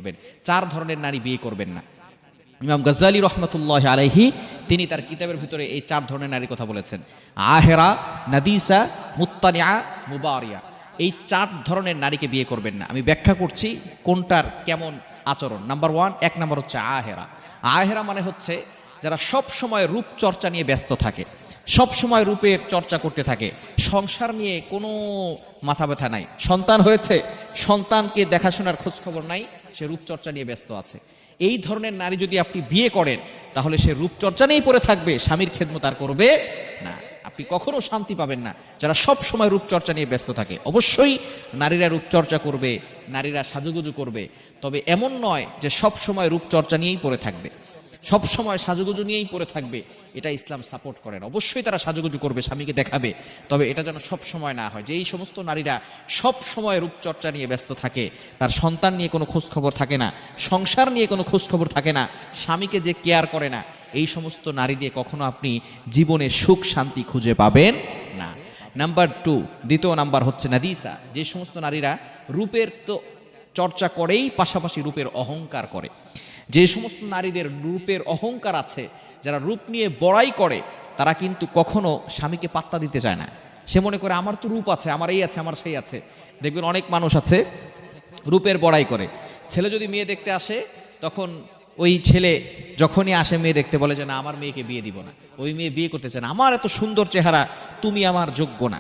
করবেন। 4 ধরনের নারী বিয়ে করবেন না। ইমাম গাজ্জালী রহমতুল্লাহ আলাইহি তিনি তার কিতাবের ভিতরে এই 4 ধরনের নারীর কথা বলেছেন। আহেরা, নাদিসা, মুত্তানিয়া, মুবারিয়া, এই 4 ধরনের নারীকে বিয়ে করবেন না। আমি ব্যাখ্যা করছি কোনটার কেমন আচরণ। নাম্বার 1, 1 নম্বর হচ্ছে আহেরা। আহেরা মানে হচ্ছে যারা সব সময় রূপ চর্চা নিয়ে ব্যস্ত থাকে, সব সময় রূপের চর্চা করতে থাকে, সংসার নিয়ে কোনো মাথা ব্যথা নাই। সন্তান হয়েছে, সন্তানকে দেখাশোনার খোঁজ খবর নাই, সে রূপচর্চা নিয়ে ব্যস্ত আছে। এই ধরনের নারী যদি আপনি বিয়ে করেন তাহলে সে রূপচর্চা নিয়েই পড়ে থাকবে, স্বামীর খেদমত আর করবে না। আপনি কখনো শান্তি পাবেন না যারা সব সময় রূপচর্চা নিয়ে ব্যস্ত থাকে। অবশ্যই নারীরা রূপচর্চা করবে, নারীরা সাজুগুজু করবে, তবে এমন নয় যে সব সময় রূপচর্চা নিয়েই পড়ে থাকবে, সব সময় সাজুগুজু নিয়েই পড়ে থাকবে। এটা ইসলাম সাপোর্ট করে না। অবশ্যই তারা সাজুগুজু করবে, স্বামীকে দেখাবে, তবে এটা যেন সব সময় না হয়। যে এই সমস্ত নারীরা সব সময় রূপচর্চা নিয়ে ব্যস্ত থাকে, তার সন্তান নিয়ে কোনো খোঁজ খবর থাকে না, সংসার নিয়ে কোনো খোঁজ খবর থাকে না, স্বামীকে যে কেয়ার করে না, এই সমস্ত নারী দিয়ে কখনো আপনি জীবনে সুখ শান্তি খুঁজে পাবেন না। নাম্বার 2, দ্বিতীয় নাম্বার হচ্ছে নাদিসা। যে সমস্ত নারীরা রূপের তো চর্চা করেই পাশাপাশি রূপের অহংকার করে। যে সমস্ত নারীদের রূপের অহংকার আছে, যারা রূপ নিয়ে বড়াই করে, তারা কিন্তু কখনো স্বামীকে পাত্তা দিতে চায় না। সে মনে করে আমার তো রূপ আছে, আমার এই আছে, আমার সেই আছে। দেখবেন অনেক মানুষ আছে রূপের বড়াই করে। ছেলে যদি মেয়ে দেখতে আসে, তখন ওই ছেলে যখনই আসে মেয়ে দেখতে বলে যে না, আমার মেয়েকে বিয়ে দিব না, ওই মেয়ে বিয়ে করতে চায় না, আমার এত সুন্দর চেহারা, তুমি আমার যোগ্য না,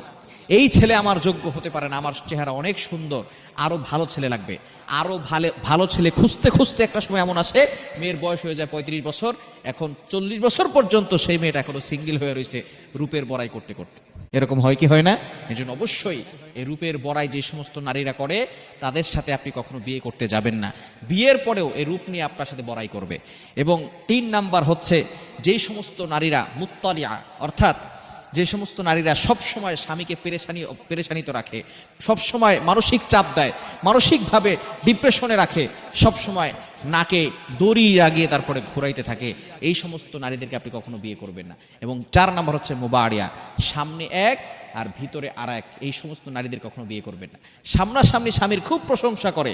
এই ছেলে আমার যোগ্য হতে পারে না, আমার চেহারা অনেক সুন্দর, আরো ভালো ছেলে লাগবে। আরো ভালো ছেলে খুঁজতে খুঁজতে একটা সময় এমন আসে, মেয়ের বয়স হয়ে যায় 35 বছর, এখন 40 বছর পর্যন্ত সেই মেয়েটা এখনো সিঙ্গেল হয়ে রয়েছে রূপের বড়াই করতে করতে। এরকম হয় কি হয় না? এই জন্য অবশ্যই এই রূপের বড়াই যে সমস্ত নারীরা করে, তাদের সাথে আপনি কখনো বিয়ে করতে যাবেন না। বিয়ের পরেও এই রূপ নিয়ে আপনার সাথে বড়াই করবে। এবং 3 নাম্বার হচ্ছে যেই সমস্ত নারীরা মুত্তালিয়া, অর্থাৎ যে সমস্ত নারীরা সব সময় স্বামীকে পেরেশানিত রাখে, সব সময় মানসিক চাপ দেয়, মানসিকভাবে ডিপ্রেশনে রাখে, সব সময় নাকে দড়ি লাগিয়ে তারপরে ঘুরাইতে থাকে, এই সমস্ত নারীদেরকে আপনি কখনো বিয়ে করবেন না। এবং 4 নম্বর হচ্ছে মুবারিয়া, সামনে এক আর ভিতরে আর এক, এই সমস্ত নারীদের কখনো বিয়ে করবেন না। সামনাসামনি স্বামীর খুব প্রশংসা করে,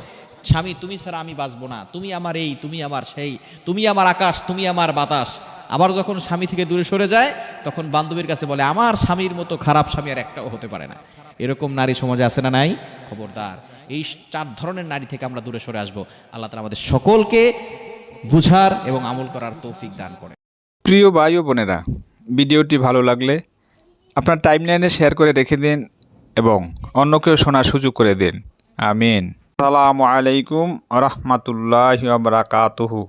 স্বামী তুমি ছাড়া আমি বাঁচবো না, তুমি আমার এই, তুমি আমার সেই, তুমি আমার আকাশ, তুমি আমার বাতাস। আবার যখন স্বামী থেকে দূরে সরে যায়, তখন বান্ধবীর কাছে বলে আমার স্বামীর মতো খারাপ স্বামী আর একটাও হতে পারে না। এরকম নারী সমাজে আছে না নাই? খবরদার, এই 4 ধরনের নারী থেকে আমরা দূরে সরে আসবো। আল্লাহ তাআলা আমাদের সকলকে বুঝার এবং আমল করার তৌফিক দান করে। প্রিয় ভাই ও বোনেরা, ভিডিওটি ভালো লাগলে আপনার টাইমলাইনে শেয়ার করে রেখে দিন এবং অন্যকেও শোনার সুযোগ করে দিন। আমিন। আসসালামু আলাইকুম ওয়া রাহমাতুল্লাহি ওয়া বারাকাতুহু।